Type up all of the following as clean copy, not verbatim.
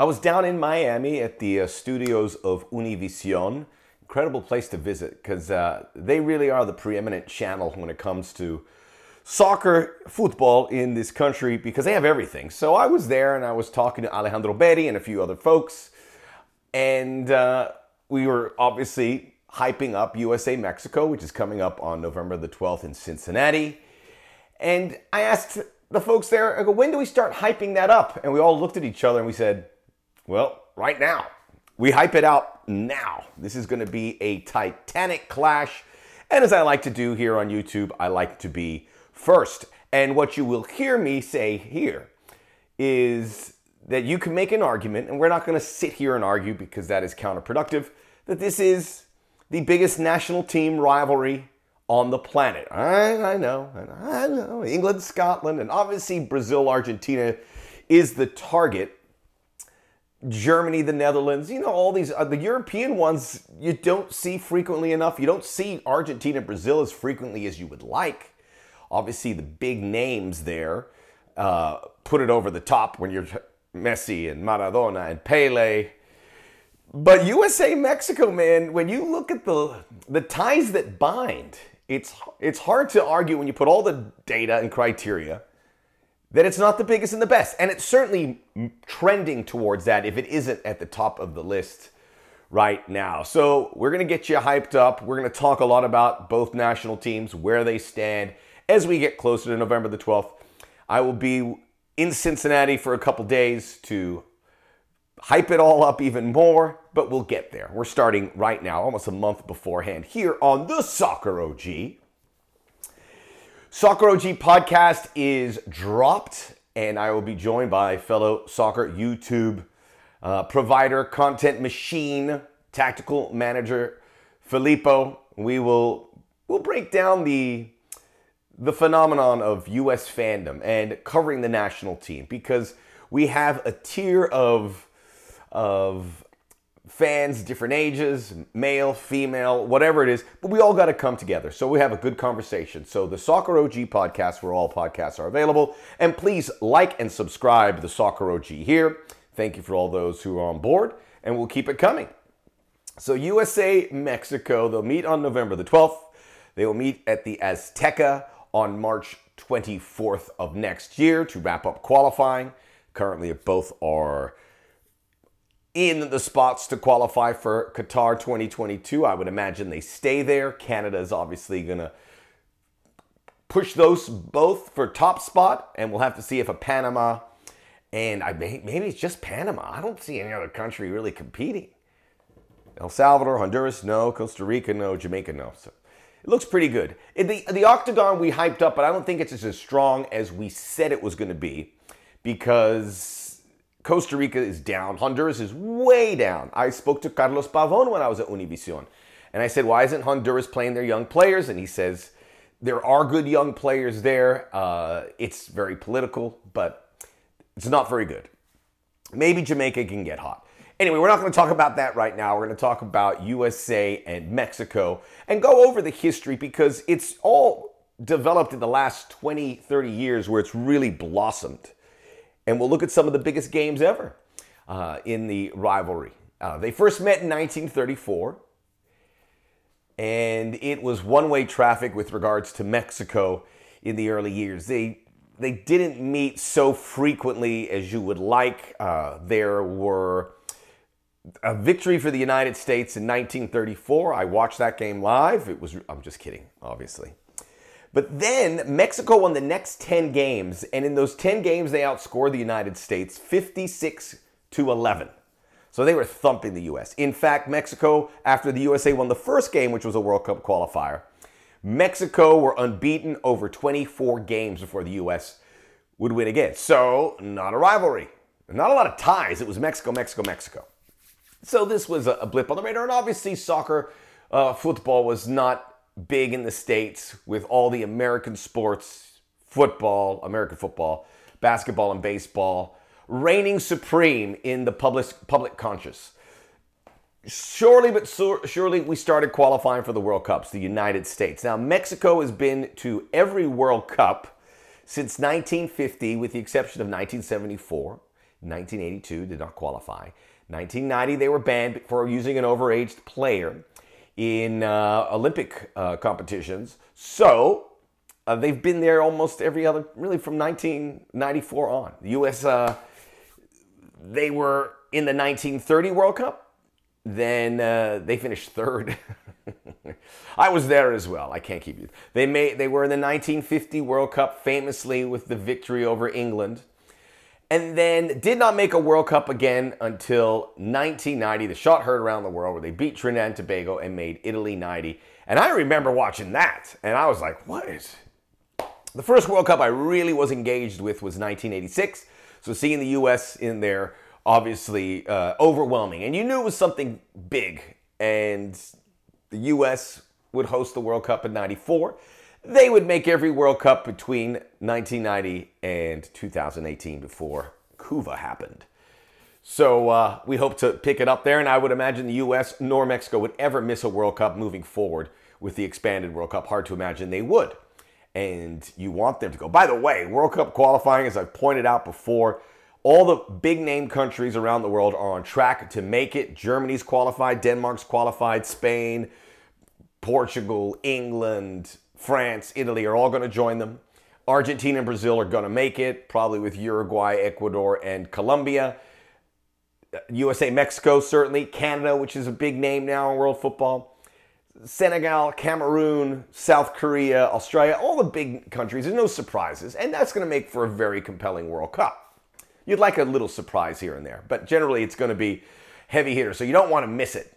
I was down in Miami at the studios of Univision. Incredible place to visit because they really are the preeminent channel when it comes to soccer, football in this country because they have everything. So I was there and I was talking to Alejandro Berry and a few other folks. And we were obviously hyping up USA-Mexico, which is coming up on November the 12th in Cincinnati. And I asked the folks there, I go, when do we start hyping that up? And we all looked at each other and we said, well, right now. We hype it out now. This is going to be a titanic clash. And as I like to do here on YouTube, I like to be first. And what you will hear me say here is that you can make an argument, and we're not going to sit here and argue because that is counterproductive, that this is the biggest national team rivalry on the planet. I know. England, Scotland, and obviously Brazil, Argentina is the target. Germany, the Netherlands, all these, the European ones you don't see frequently enough. You don't see Argentina, Brazil as frequently as you would like. Obviously, the big names there put it over the top when you're Messi and Maradona and Pele. But USA, Mexico, man, when you look at the ties that bind, it's hard to argue when you put all the data and criteria that it's not the biggest and the best. And it's certainly trending towards that if it isn't at the top of the list right now. So we're going to get you hyped up. We're going to talk a lot about both national teams, where they stand as we get closer to November the 12th. I will be in Cincinnati for a couple days to hype it all up even more, but we'll get there. We're starting right now, almost a month beforehand, here on the Soccer OG. Soccer OG podcast is dropped, and I will be joined by fellow soccer YouTube provider, content machine, tactical manager, Filippo. We'll break down the phenomenon of US fandom and covering the national team because we have a tier of fans, different ages, male, female, whatever it is, but we all got to come together. So we have a good conversation. So the Soccer OG podcast, where all podcasts are available. And please like and subscribe to the Soccer OG here. Thank you for all those who are on board, and we'll keep it coming. So USA, Mexico, they'll meet on November the 12th. They will meet at the Azteca on March 24th of next year to wrap up qualifying. Currently, both are in the spots to qualify for Qatar 2022. I would imagine they stay there. Canada is obviously going to push those both for top spot, and we'll have to see if a Panama, and maybe it's just Panama. I don't see any other country really competing. El Salvador, Honduras, no. Costa Rica, no. Jamaica, no. So it looks pretty good. The Octagon we hyped up, but I don't think it's as strong as we said it was going to be because Costa Rica is down. Honduras is way down. I spoke to Carlos Pavon when I was at Univision. And I said, why isn't Honduras playing their young players? And he says, there are good young players there. It's very political, but it's not very good. Maybe Jamaica can get hot. Anyway, we're not going to talk about that right now. We're going to talk about USA and Mexico and go over the history because it's all developed in the last 20, 30 years where it's really blossomed. And we'll look at some of the biggest games ever in the rivalry. They first met in 1934, and it was one-way traffic with regards to Mexico in the early years. They didn't meet so frequently as you would like. There were a victory for the United States in 1934. I watched that game live. I'm just kidding, obviously. But then Mexico won the next 10 games, and in those 10 games, they outscored the United States 56-11. So they were thumping the U.S. In fact, Mexico, after the USA won the first game, which was a World Cup qualifier, Mexico were unbeaten over 24 games before the U.S. would win again. So not a rivalry. Not a lot of ties. It was Mexico, Mexico, Mexico. So this was a blip on the radar, and obviously soccer, football was not big in the States with all the American sports, football, American football, basketball and baseball, reigning supreme in the public conscious. Surely we started qualifying for the World Cups, the United States. Now, Mexico has been to every World Cup since 1950, with the exception of 1974. 1982 did not qualify. 1990 they were banned for using an overaged player in Olympic competitions. So they've been there almost every other, really from 1994 on. The U.S., they were in the 1930 World Cup. Then they finished third. I was there as well. I can't keep you. They were in the 1950 World Cup, famously with the victory over England. And then did not make a World Cup again until 1990. The shot heard around the world where they beat Trinidad and Tobago and made Italy 90. And I remember watching that. And I was like, what is... The first World Cup I really was engaged with was 1986. So seeing the U.S. in there, obviously overwhelming. And you knew it was something big. And the U.S. would host the World Cup in 94. They would make every World Cup between 1990 and 2018 before Cuba happened. So we hope to pick it up there, and I would imagine the U.S. nor Mexico would ever miss a World Cup moving forward with the expanded World Cup. Hard to imagine they would. And you want them to go. By the way, World Cup qualifying, as I've pointed out before, all the big-name countries around the world are on track to make it. Germany's qualified, Denmark's qualified, Spain, Portugal, England, France, Italy are all going to join them. Argentina and Brazil are going to make it, probably with Uruguay, Ecuador, and Colombia. USA, Mexico, certainly. Canada, which is a big name now in world football. Senegal, Cameroon, South Korea, Australia, all the big countries. There's no surprises, and that's going to make for a very compelling World Cup. You'd like a little surprise here and there, but generally it's going to be heavy hitter, so you don't want to miss it.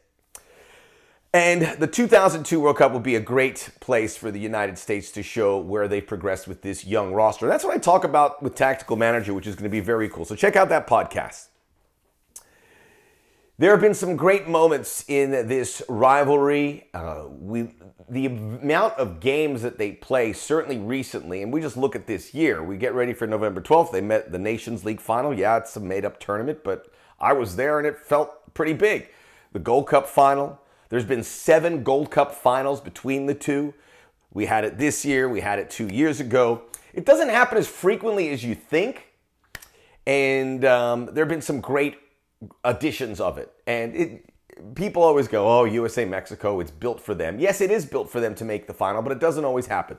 And the 2002 World Cup will be a great place for the United States to show where they've progressed with this young roster. That's what I talk about with Tactical Manager, which is going to be very cool. So check out that podcast. There have been some great moments in this rivalry. The amount of games that they play, certainly recently, and we just look at this year. We get ready for November 12th. They met the Nations League final. Yeah, it's a made-up tournament, but I was there and it felt pretty big. The Gold Cup final. There's been 7 Gold Cup finals between the two. We had it this year. We had it 2 years ago. It doesn't happen as frequently as you think. And there have been some great editions of it. And people always go, oh, USA, Mexico, it's built for them. Yes, it is built for them to make the final, but it doesn't always happen.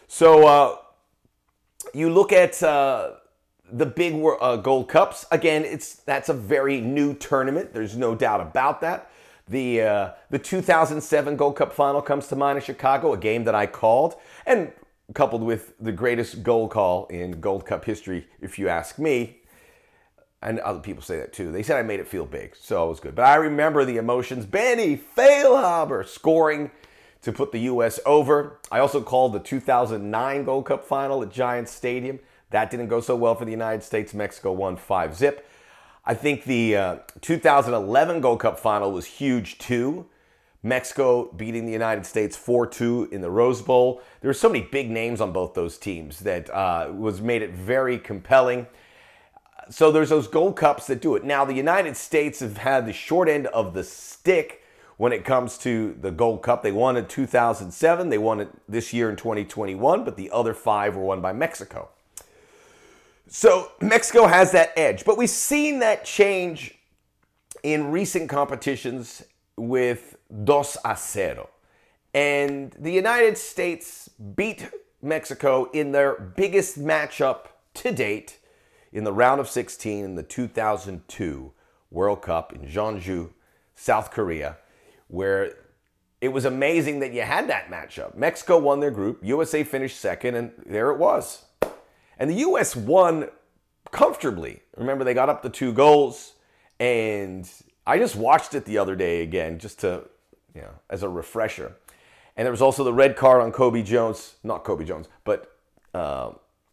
So you look at the big Gold Cups. Again, that's a very new tournament. There's no doubt about that. The 2007 Gold Cup final comes to mind in Chicago, a game that I called, and coupled with the greatest goal call in Gold Cup history, if you ask me. And other people say that too. They said I made it feel big, so it was good. But I remember the emotions. Benny Feilhaber scoring to put the U.S. over. I also called the 2009 Gold Cup final at Giants Stadium. That didn't go so well for the United States. Mexico won 5-0. I think the 2011 Gold Cup final was huge too. Mexico beating the United States 4-2 in the Rose Bowl. There were so many big names on both those teams that made it very compelling. So there's those Gold Cups that do it. Now, the United States have had the short end of the stick when it comes to the Gold Cup. They won in 2007. They won it this year in 2021, but the other 5 were won by Mexico. So Mexico has that edge. But we've seen that change in recent competitions with 2-0. And the United States beat Mexico in their biggest matchup to date in the round of 16 in the 2002 World Cup in Jeonju, South Korea, where it was amazing that you had that matchup. Mexico won their group, USA finished second, and there it was. And the U.S. won comfortably. Remember, they got up to 2 goals, and I just watched it the other day again, just to, as a refresher. And there was also the red card on Kobe Jones, not Kobe Jones, but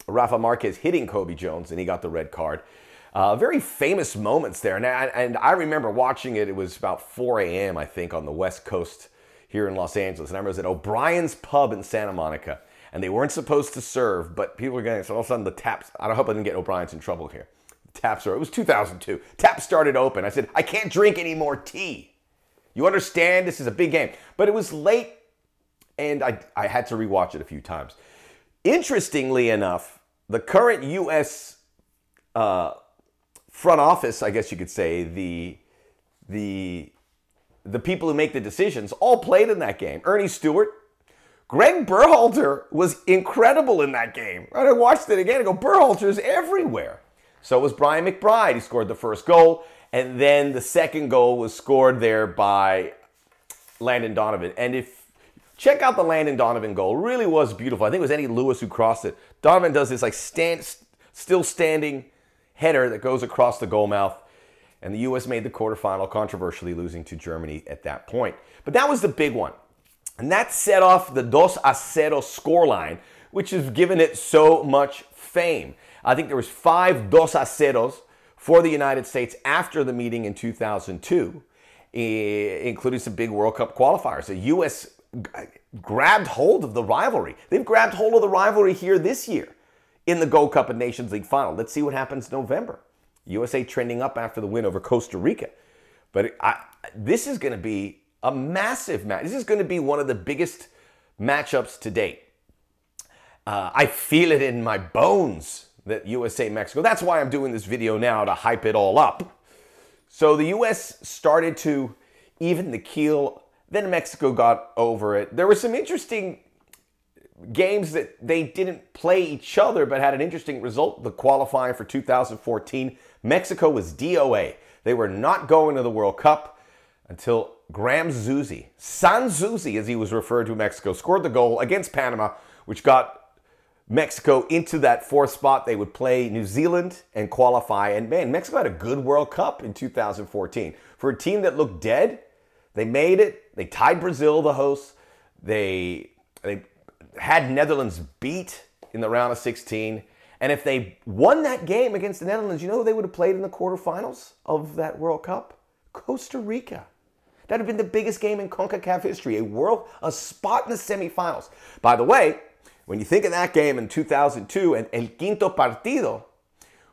Rafa Marquez hitting Kobe Jones, and he got the red card. Very famous moments there. And I remember watching it. It was about 4 a.m., I think, on the West Coast here in Los Angeles. And I was at O'Brien's Pub in Santa Monica. And they weren't supposed to serve, but people were getting, so all of a sudden the taps, I hope I didn't get O'Brien's in trouble here. The taps it was 2002. Taps started open. I said, I can't drink any more tea. You understand? This is a big game. But it was late, and I had to rewatch it a few times. Interestingly enough, the current U.S. front office, I guess you could say, the people who make the decisions all played in that game. Ernie Stewart, Greg Berhalter was incredible in that game. I watched it again and go, Berhalter's everywhere. So was Brian McBride. He scored the first goal, and then the second goal was scored there by Landon Donovan. And if check out the Landon Donovan goal, it really was beautiful. I think it was Eddie Lewis who crossed it. Donovan does this like still standing header that goes across the goal mouth. And the U.S. made the quarterfinal, controversially losing to Germany at that point. But that was the big one. And that set off the 2-0 scoreline, which has given it so much fame. I think there was 5 2-0s for the United States after the meeting in 2002, including some big World Cup qualifiers. The U.S. grabbed hold of the rivalry. They've grabbed hold of the rivalry here this year in the Gold Cup and Nations League final. Let's see what happens November. USA trending up after the win over Costa Rica. But this is going to be a massive match. This is going to be one of the biggest matchups to date. I feel it in my bones that USA-Mexico. That's why I'm doing this video now, to hype it all up. So the U.S. started to even the keel. Then Mexico got over it. There were some interesting games that they didn't play each other, but had an interesting result. The qualifying for 2014, Mexico was DOA. They were not going to the World Cup until Graham Zusi, San Zusi as he was referred to in Mexico, scored the goal against Panama, which got Mexico into that 4th spot. They would play New Zealand and qualify. And man, Mexico had a good World Cup in 2014. For a team that looked dead, they made it. They tied Brazil, the hosts. They had Netherlands beat in the round of 16. And if they won that game against the Netherlands, you know who they would have played in the quarterfinals of that World Cup? Costa Rica. That would have been the biggest game in CONCACAF history, a spot in the semifinals. By the way, when you think of that game in 2002, and El Quinto Partido,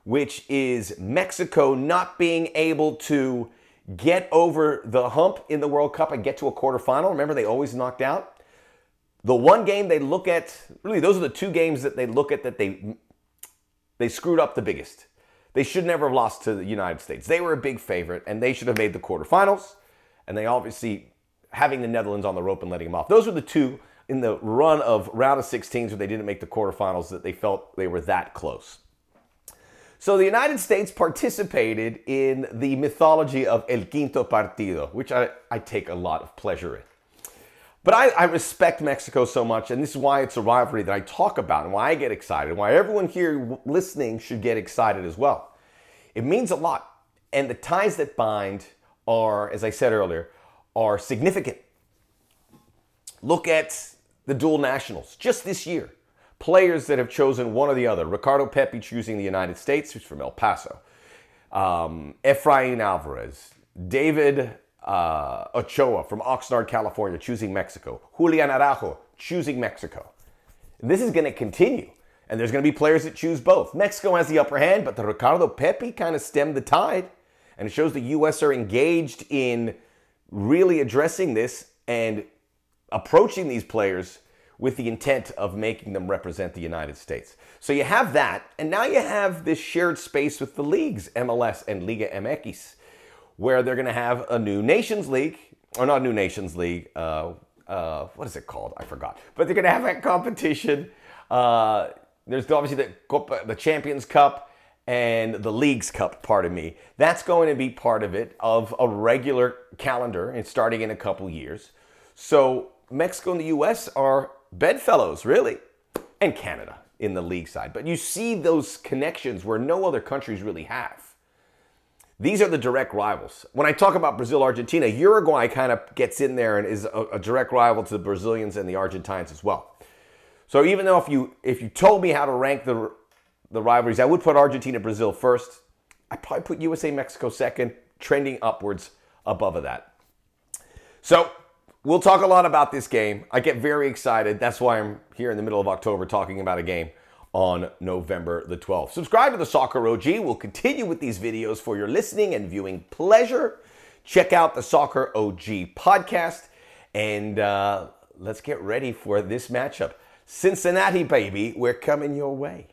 which is Mexico not being able to get over the hump in the World Cup and get to a quarterfinal. Remember, they always knocked out. The one game they look at, really, those are the 2 games that they look at that they screwed up the biggest. They should never have lost to the United States. They were a big favorite, and they should have made the quarterfinals. And they obviously, having the Netherlands on the rope and letting them off. Those were the 2 in the run of round of 16s where they didn't make the quarterfinals that they felt they were that close. So the United States participated in the mythology of El Quinto Partido, which I take a lot of pleasure in. But I respect Mexico so much, and this is why it's a rivalry that I talk about and why I get excited, why everyone here listening should get excited as well. It means a lot, and the ties that bind are, as I said earlier, are significant. Look at the dual nationals just this year. Players that have chosen one or the other. Ricardo Pepi choosing the United States, who's from El Paso. Efrain Alvarez. David Ochoa from Oxnard, California, choosing Mexico. Julian Araujo choosing Mexico. And this is going to continue. And there's going to be players that choose both. Mexico has the upper hand, but the Ricardo Pepi kind of stemmed the tide. And it shows the U.S. are engaged in really addressing this and approaching these players with the intent of making them represent the United States. So you have that, and now you have this shared space with the leagues, MLS and Liga MX, where they're going to have a new Nations League, or not a new Nations League, what is it called? I forgot. But they're going to have that competition. There's obviously the Champions Cup and the Leagues Cup, pardon me. That's going to be part of it, of a regular calendar, and starting in a couple years. So Mexico and the U.S. are bedfellows, really, and Canada in the league side. But you see those connections where no other countries really have. These are the direct rivals. When I talk about Brazil, Argentina, Uruguay kind of gets in there and is a direct rival to the Brazilians and the Argentines as well. So even though if you told me how to rank the rivalries, I would put Argentina, Brazil first. I'd probably put USA, Mexico second, trending upwards above of that. So we'll talk a lot about this game. I get very excited. That's why I'm here in the middle of October talking about a game on November the 12th. Subscribe to the Soccer OG. We'll continue with these videos for your listening and viewing pleasure. Check out the Soccer OG podcast. And let's get ready for this matchup. Cincinnati, baby, we're coming your way.